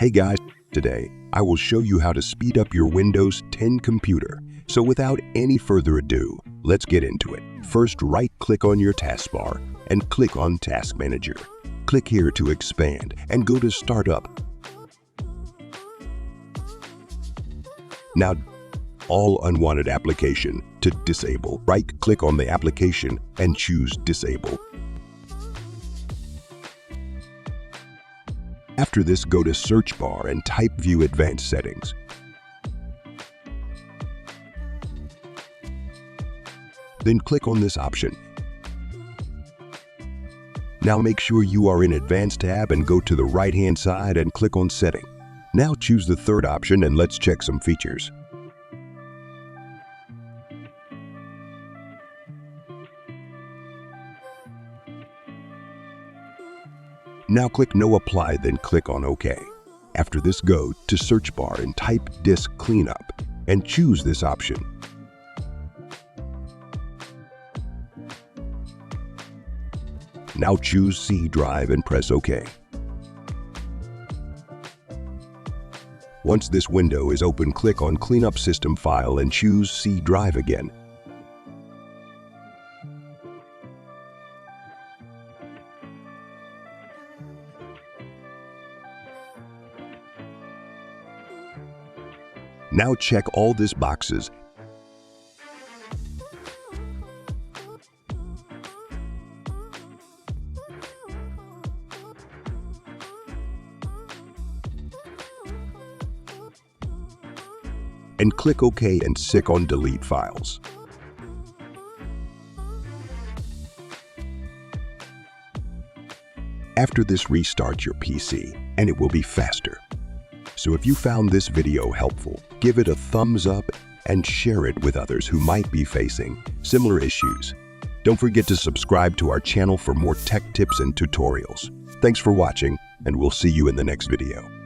Hey guys, today I will show you how to speed up your Windows 10 computer. So without any further ado, let's get into it. First, right-click on your taskbar and click on Task Manager. Click here to expand and go to Startup. Now, all unwanted application to disable. Right-click on the application and choose Disable. After this, go to Search Bar and type View Advanced Settings. Then click on this option. Now make sure you are in Advanced tab and go to the right-hand side and click on Setting. Now choose the third option and let's check some features. Now click No Apply, then click on OK. After this, go to Search Bar and type Disk Cleanup and choose this option. Now choose C Drive and press OK. Once this window is open, click on Cleanup System File and choose C Drive again. Now check all these boxes. And click OK and click on Delete Files. After this, restart your PC and it will be faster. So if you found this video helpful, give it a thumbs up and share it with others who might be facing similar issues. Don't forget to subscribe to our channel for more tech tips and tutorials. Thanks for watching, and we'll see you in the next video.